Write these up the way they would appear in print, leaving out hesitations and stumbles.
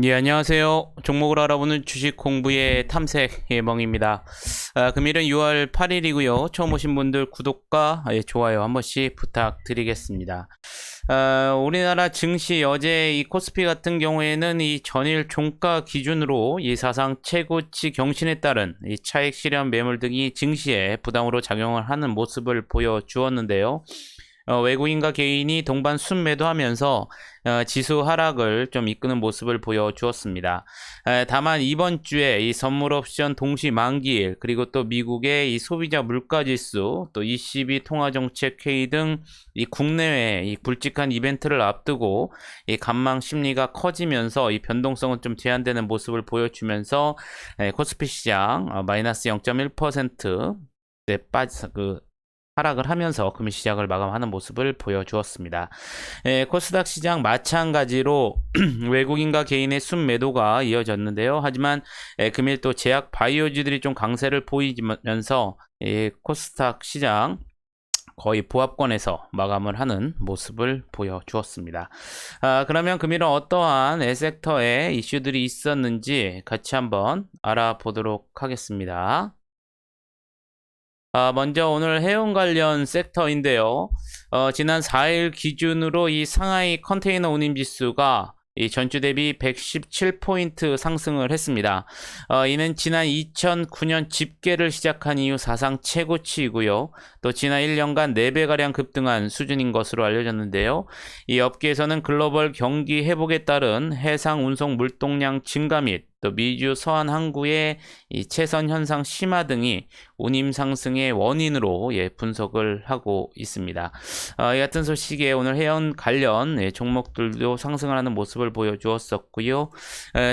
예, 안녕하세요. 종목을 알아보는 주식 공부의 탐색 예멍입니다. 금일은 6월 8일이고요. 처음 오신 분들 구독과 좋아요 한 번씩 부탁드리겠습니다. 우리나라 증시 어제 이 코스피 같은 경우에는 이 전일 종가 기준으로 이 사상 최고치 경신에 따른 이 차익 실현 매물 등이 증시에 부담으로 작용을 하는 모습을 보여주었는데요. 외국인과 개인이 동반 순매도하면서 지수 하락을 좀 이끄는 모습을 보여주었습니다. 다만 이번 주에 이 선물 옵션 동시 만기일 그리고 또 미국의 이 소비자 물가지수 또 ECB 통화정책 회의 등 이 국내외 이 굵직한 이벤트를 앞두고 이 관망 심리가 커지면서 이 변동성은 좀 제한되는 모습을 보여주면서 코스피 시장 마이너스 0.1% 네, 하락을 하면서 금일 시작을 마감하는 모습을 보여주었습니다. 코스닥 시장 마찬가지로 외국인과 개인의 순매도가 이어졌는데요. 하지만 금일 또 제약 바이오주들이 좀 강세를 보이면서 코스닥 시장 거의 보합권에서 마감을 하는 모습을 보여주었습니다. 그러면 금일은 어떠한 섹터의 이슈들이 있었는지 같이 한번 알아보도록 하겠습니다. 먼저 오늘 해운 관련 섹터인데요. 지난 4일 기준으로 이 상하이 컨테이너 운임 지수가 이 전주 대비 117포인트 상승을 했습니다. 이는 지난 2009년 집계를 시작한 이후 사상 최고치이고요. 또 지난 1년간 4배가량 급등한 수준인 것으로 알려졌는데요. 이 업계에서는 글로벌 경기 회복에 따른 해상 운송 물동량 증가 및 또 미주 서한 항구의 이 채선 현상 심화 등이 운임 상승의 원인으로 분석을 하고 있습니다. 이 같은 소식에 오늘 해운 관련 종목들도 상승을 하는 모습을 보여주었었고요.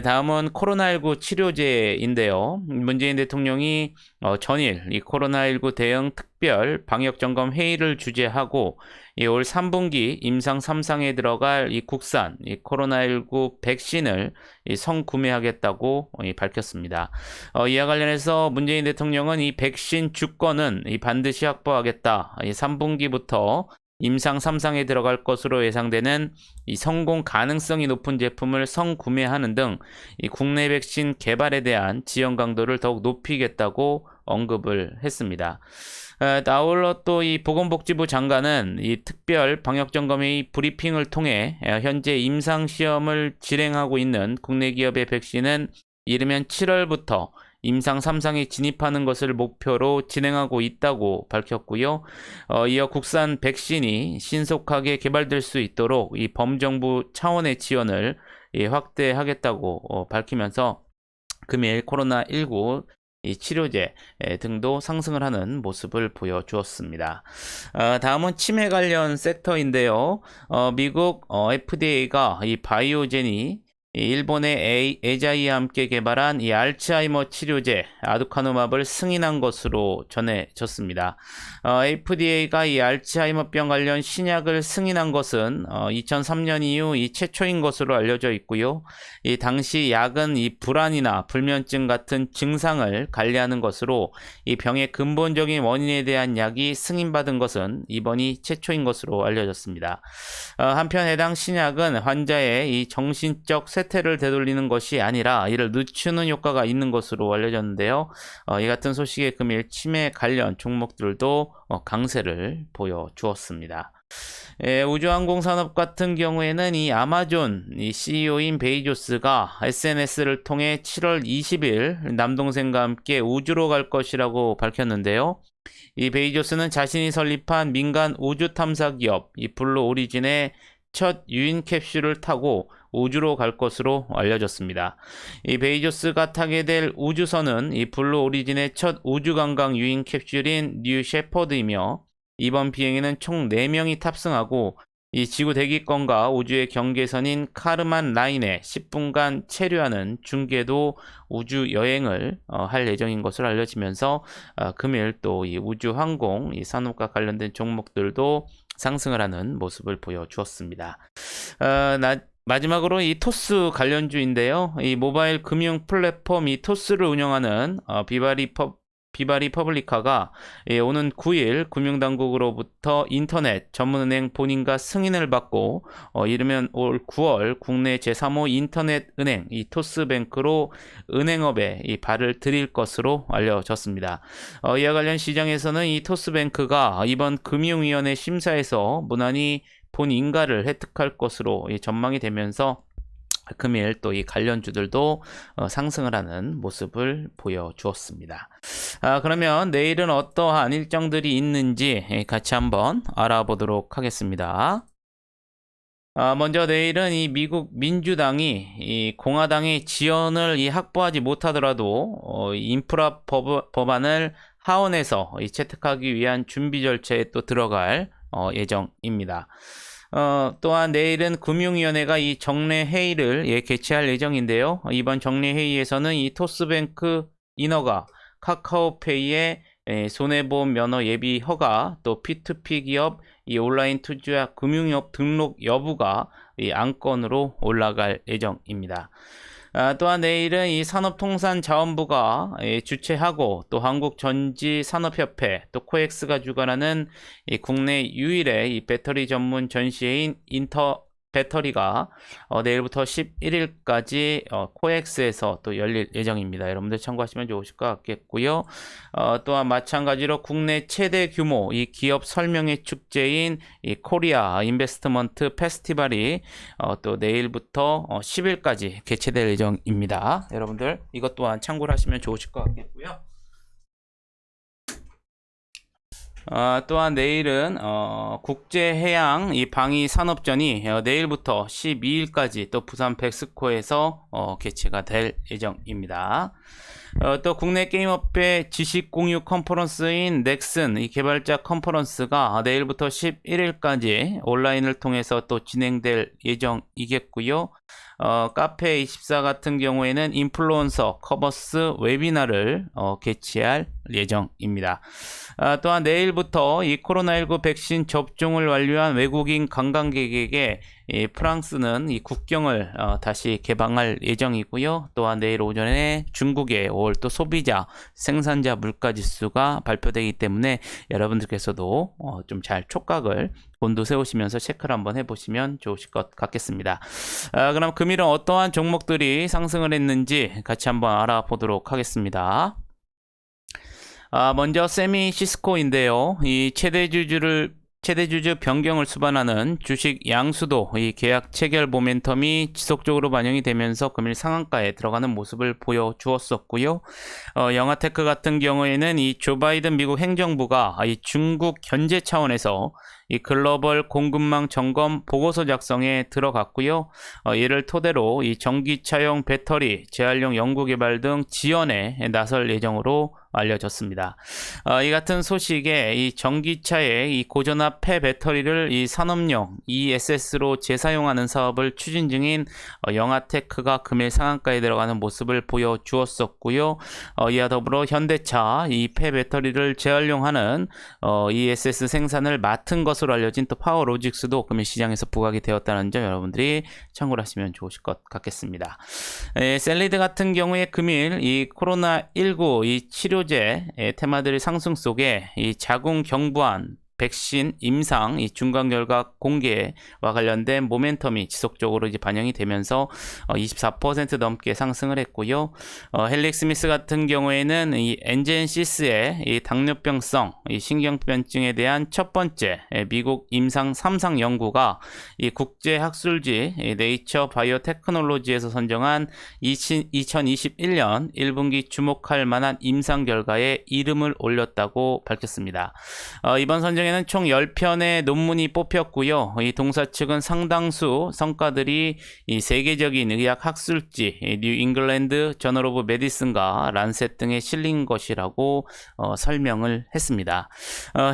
다음은 코로나19 치료제인데요. 문재인 대통령이 전일 이 코로나19 대응 특별 방역점검 회의를 주재하고 올 3분기 임상 3상에 들어갈 이 국산 이 코로나19 백신을 성구매하겠다고 밝혔습니다. 이와 관련해서 문재인 대통령은 이 백신 주권은 반드시 확보하겠다. 3분기부터 임상 3상에 들어갈 것으로 예상되는 이 성공 가능성이 높은 제품을 성구매하는 등 이 국내 백신 개발에 대한 지원 강도를 더욱 높이겠다고 언급을 했습니다. 아울러 또 이 보건복지부 장관은 이 특별 방역점검의 브리핑을 통해 현재 임상시험을 진행하고 있는 국내 기업의 백신은 이르면 7월부터 임상 3상에 진입하는 것을 목표로 진행하고 있다고 밝혔고요. 이어 국산 백신이 신속하게 개발될 수 있도록 이 범정부 차원의 지원을 확대하겠다고 밝히면서 금일 코로나19 이 치료제 등도 상승을 하는 모습을 보여주었습니다. 다음은 치매 관련 섹터인데요. 미국 FDA가 이 바이오젠이 일본의 에자이와 함께 개발한 이 알츠하이머 치료제 아두카누맙을 승인한 것으로 전해졌습니다. FDA가 이 알츠하이머병 관련 신약을 승인한 것은 2003년 이후 이 최초인 것으로 알려져 있고요. 이 당시 약은 이 불안이나 불면증 같은 증상을 관리하는 것으로 이 병의 근본적인 원인에 대한 약이 승인받은 것은 이번이 최초인 것으로 알려졌습니다. 한편 해당 신약은 환자의 이 정신적 쇠퇴를 되돌리는 것이 아니라 이를 늦추는 효과가 있는 것으로 알려졌는데요. 이 같은 소식에 금일 치매 관련 종목들도 강세를 보여주었습니다. 우주항공 산업 같은 경우에는 이 아마존 이 CEO인 베이조스가 SNS를 통해 7월 20일 남동생과 함께 우주로 갈 것이라고 밝혔는데요. 이 베이조스는 자신이 설립한 민간 우주 탐사 기업 이 블루 오리진의 첫 유인 캡슐을 타고 우주로 갈 것으로 알려졌습니다. 이 베이조스가 타게 될 우주선은 이 블루 오리진의 첫 우주 관광 유인 캡슐인 뉴 셰퍼드이며 이번 비행에는 총 4명이 탑승하고 이 지구 대기권과 우주의 경계선인 카르만 라인에 10분간 체류하는 중계도 우주 여행을 할 예정인 것으로 알려지면서 금일 또 이 우주 항공 이 산업과 관련된 종목들도 상승을 하는 모습을 보여주었습니다. 마지막으로 이 토스 관련주인데요. 이 모바일 금융 플랫폼 이 토스를 운영하는 비바리 비바리 퍼블리카가 오는 9일 금융당국으로부터 인터넷 전문은행 본인과 승인을 받고 이르면 올 9월 국내 제3호 인터넷은행 이 토스뱅크로 은행업에 이 발을 들일 것으로 알려졌습니다. 이와 관련 시장에서는 이 토스뱅크가 이번 금융위원회 심사에서 무난히 본인가를 획득할 것으로 전망이 되면서 금일 또 이 관련주들도 상승을 하는 모습을 보여주었습니다. 그러면 내일은 어떠한 일정들이 있는지 같이 한번 알아보도록 하겠습니다. 먼저 내일은 이 미국 민주당이 이 공화당의 지원을 확보하지 못하더라도 인프라 법안을 하원에서 채택하기 위한 준비 절차에 또 들어갈 예정입니다. 또한 내일은 금융위원회가 이 정례 회의를 개최할 예정인데요. 이번 정례 회의에서는 이 토스뱅크 인허가, 카카오페이의 손해보험 면허 예비 허가, 또 P2P 기업 이 온라인 투자 금융업 등록 여부가 이 안건으로 올라갈 예정입니다. 또한 내일은 이 산업통상자원부가 주최하고 또 한국전지산업협회 또 코엑스가 주관하는 이 국내 유일의 이 배터리 전문 전시회인 인터 배터리가 내일부터 11일까지 코엑스에서 또 열릴 예정입니다. 여러분들 참고하시면 좋으실 것 같겠고요. 또한 마찬가지로 국내 최대 규모 이 기업 설명회 축제인 이 코리아 인베스트먼트 페스티벌이 또 내일부터 10일까지 개최될 예정입니다. 여러분들 이것 또한 참고를 하시면 좋으실 것 같겠고요. 또한 내일은 국제해양 이 방위산업전이 내일부터 12일까지 또 부산 백스코에서 개최가 될 예정입니다. 또 국내 게임업계 지식공유 컨퍼런스인 넥슨 이 개발자 컨퍼런스가 내일부터 11일까지 온라인을 통해서 또 진행될 예정이겠고요. 카페24 같은 경우에는 인플루언서 커버스 웨비나를 개최할 예정입니다. 또한 내일부터 이 코로나19 백신 접종을 완료한 외국인 관광객에게 이 프랑스는 이 국경을 다시 개방할 예정이고요. 또한 내일 오전에 중국의 5월 또 소비자 생산자 물가지수가 발표되기 때문에 여러분들께서도 좀 잘 촉각을 곤두세우시면서 체크를 한번 해보시면 좋으실 것 같겠습니다. 그럼 금일은 어떠한 종목들이 상승을 했는지 같이 한번 알아보도록 하겠습니다. 먼저 세미 시스코인데요. 이 최대주주 변경을 수반하는 주식 양수도 이 계약 체결 모멘텀이 지속적으로 반영이 되면서 금일 상한가에 들어가는 모습을 보여주었었고요. 영아테크 같은 경우에는 이 조 바이든 미국 행정부가 이 중국 견제 차원에서 이 글로벌 공급망 점검 보고서 작성에 들어갔고요. 이를 토대로 이 전기차용 배터리, 재활용 연구개발 등 지원에 나설 예정으로 알려졌습니다. 이 같은 소식에 이 전기차의 이 고전압 폐배터리를 이 산업용 ESS로 재사용하는 사업을 추진 중인 영아테크가 금일 상한가에 들어가는 모습을 보여주었었고요. 이와 더불어 현대차 이 폐배터리를 재활용하는 ESS 생산을 맡은 것으로 알려진 또 파워로직스도 금일 시장에서 부각이 되었다는 점 여러분들이 참고를 하시면 좋으실 것 같겠습니다. 셀리드 같은 경우에 금일 이 코로나19 이 치료제 테마들의 상승 속에 이 자궁경부암 백신 임상 이 중간 결과 공개와 관련된 모멘텀이 지속적으로 이제 반영이 되면서 24% 넘게 상승을 했고요. 헬릭스미스 같은 경우에는 이 엔젠시스의 이 당뇨병성 이 신경변증에 대한 첫 번째 미국 임상 3상 연구가 이 국제 학술지 네이처 바이오테크놀로지에서 선정한 2021년 1분기 주목할 만한 임상 결과에 이름을 올렸다고 밝혔습니다. 이번 선정 에는 총 10편의 논문이 뽑혔고요. 이 동사 측은 상당수 성과들이 이 세계적인 의학 학술지 뉴 잉글랜드 저널 오브 메디슨과 란셋 등에 실린 것이라고 설명을 했습니다.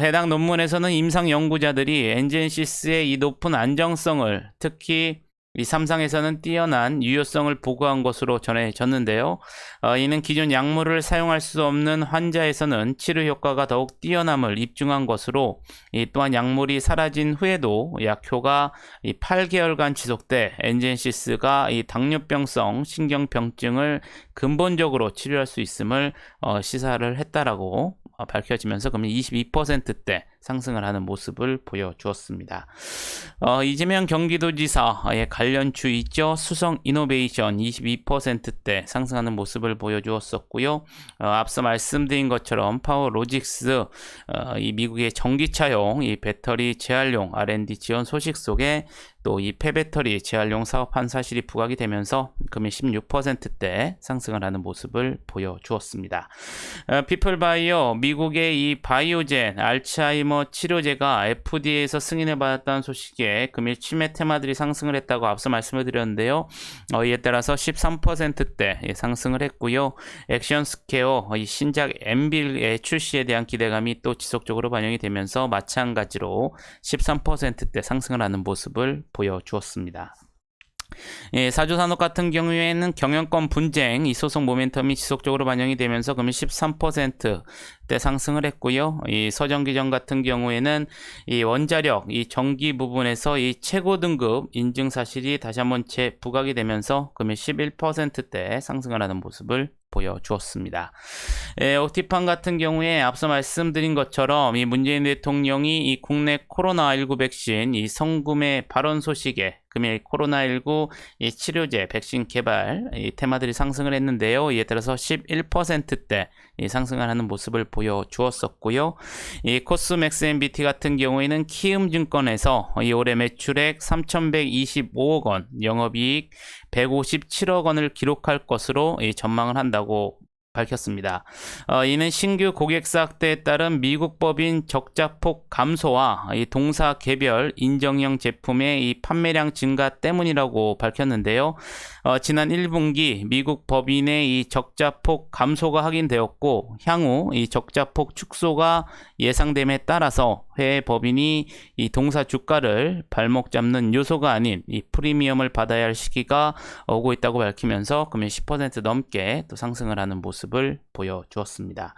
해당 논문에서는 임상 연구자들이 엔젠시스의 이 높은 안정성을 특히 이 3상에서는 뛰어난 유효성을 보고한 것으로 전해졌는데요. 이는 기존 약물을 사용할 수 없는 환자에서는 치료 효과가 더욱 뛰어남을 입증한 것으로, 또한 약물이 사라진 후에도 약효가 8개월간 지속돼 엔젠시스가 이 당뇨병성 신경병증을 근본적으로 치료할 수 있음을 시사를 했다라고 밝혀지면서 금일 22%대 상승을 하는 모습을 보여주었습니다. 이재명 경기도지사의 관련주 있죠. 수성 이노베이션 22%대 상승하는 모습을 보여주었었고요. 앞서 말씀드린 것처럼 파워로직스 이 미국의 전기차용 이 배터리 재활용 R&D 지원 소식 속에 또 이 폐배터리 재활용 사업한 사실이 부각이 되면서 금일 16%대 상승을 하는 모습을 보여주었습니다. 피플바이오 미국의 이 바이오젠 알츠하이머 치료제가 FDA에서 승인을 받았다는 소식에 금일 치매 테마들이 상승을 했다고 앞서 말씀을 드렸는데요. 이에 따라서 13%대 상승을 했고요. 액션스퀘어 이 신작 엠빌의 출시에 대한 기대감이 또 지속적으로 반영이 되면서 마찬가지로 13%대 상승을 하는 모습을 보여주었습니다. 사주산업 같은 경우에는 경영권 분쟁 이 소송 모멘텀이 지속적으로 반영이 되면서 금일 13%대 상승을 했고요. 이 서정기전 같은 경우에는 이 원자력 이 전기 부분에서 이 최고 등급 인증 사실이 다시 한번 재부각이 되면서 금일 11%대 상승을 하는 모습을 보여주었습니다. 옥티판 같은 경우에 앞서 말씀드린 것처럼 이 문재인 대통령이 이 국내 코로나19 백신 이 성구매 발언 소식에 금일 코로나19 이 치료제 백신 개발 이 테마들이 상승을 했는데요. 이에 따라서 11%대 이 상승을 하는 모습을 보여주었었고요. 이 코스맥스 MBT 같은 경우에는 키움증권에서 이 올해 매출액 3,125억 원, 영업이익 157억 원을 기록할 것으로 전망을 한다고 밝혔습니다. 이는 신규 고객사 확대에 따른 미국 법인 적자폭 감소와 이 동사 개별 인정형 제품의 이 판매량 증가 때문이라고 밝혔는데요. 지난 1분기 미국 법인의 이 적자폭 감소가 확인되었고 향후 이 적자폭 축소가 예상됨에 따라서 해외 법인이 이 동사 주가를 발목 잡는 요소가 아닌 이 프리미엄을 받아야 할 시기가 오고 있다고 밝히면서 금일 10% 넘게 또 상승을 하는 모습을 보여주었습니다.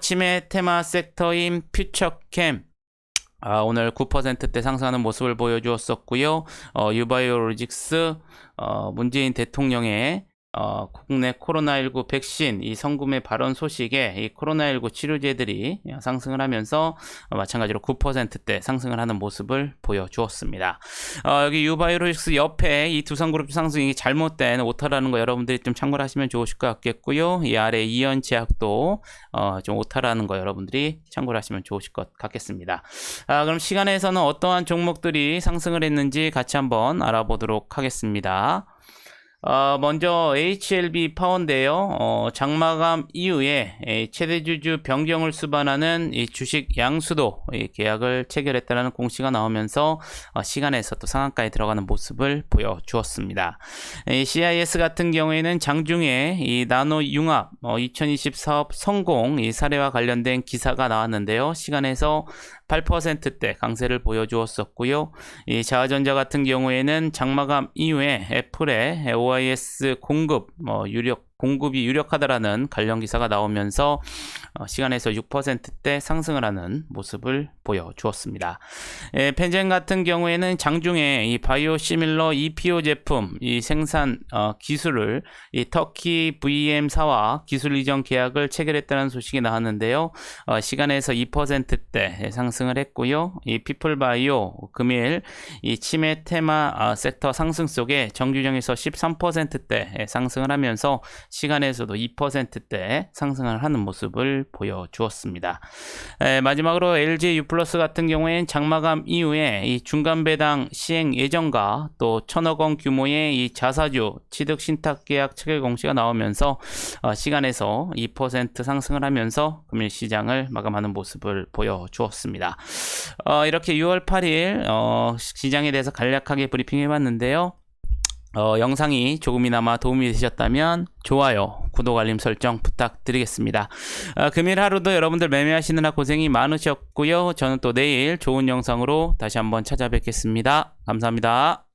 치매 테마 섹터인 퓨처캠 오늘 9%대 상승하는 모습을 보여주었었고요. 유바이오로직스 문재인 대통령의 국내 코로나19 백신 이 성구매 발언 소식에 이 코로나19 치료제들이 상승을 하면서 마찬가지로 9%대 상승을 하는 모습을 보여주었습니다. 여기 유바이오로직스 옆에 이 두산그룹 상승이 잘못된 오타라는 거 여러분들이 좀 참고를 하시면 좋으실 것 같겠고요. 이 아래 이연제약도 좀 오타라는 거 여러분들이 참고를 하시면 좋으실 것 같겠습니다. 그럼 시간에서는 어떠한 종목들이 상승을 했는지 같이 한번 알아보도록 하겠습니다. 먼저 HLB 파워인데요. 장마감 이후에 최대 주주 변경을 수반하는 이 주식 양수도 계약을 체결했다는 공시가 나오면서 시간에서 또 상한가에 들어가는 모습을 보여주었습니다. CIS 같은 경우에는 장중에 이 나노 융합 2020 사업 성공 이 사례와 관련된 기사가 나왔는데요. 시간에서 8%대 강세를 보여주었었고요. 이 자화전자 같은 경우에는 장마감 이후에 애플의 OIS 공급이 유력하다라는 관련 기사가 나오면서 시간에서 6%대 상승을 하는 모습을 보여주었습니다. 펜젠 같은 경우에는 장중에 이 바이오시밀러 EPO 제품 이 생산 기술을 이 터키 VM사와 기술 이전 계약을 체결했다는 소식이 나왔는데요. 시간에서 2%대 상승을 했고요. 이 피플바이오 금일 이 치매 테마 섹터 상승 속에 정규정에서 13%대 상승을 하면서 시간에서도 2%대 상승을 하는 모습을 보여주었습니다. 마지막으로 LG U+ 같은 경우에는 장마감 이후에 이 중간 배당 시행 예정과 또 1,000억 원 규모의 이 자사주 취득 신탁 계약 체결 공시가 나오면서 시간에서 2% 상승을 하면서 금일 시장을 마감하는 모습을 보여주었습니다. 이렇게 6월 8일 시장에 대해서 간략하게 브리핑해 봤는데요. 영상이 조금이나마 도움이 되셨다면 좋아요, 구독, 알림 설정 부탁드리겠습니다. 금일 하루도 여러분들 매매하시느라 고생이 많으셨고요. 저는 또 내일 좋은 영상으로 다시 한번 찾아뵙겠습니다. 감사합니다.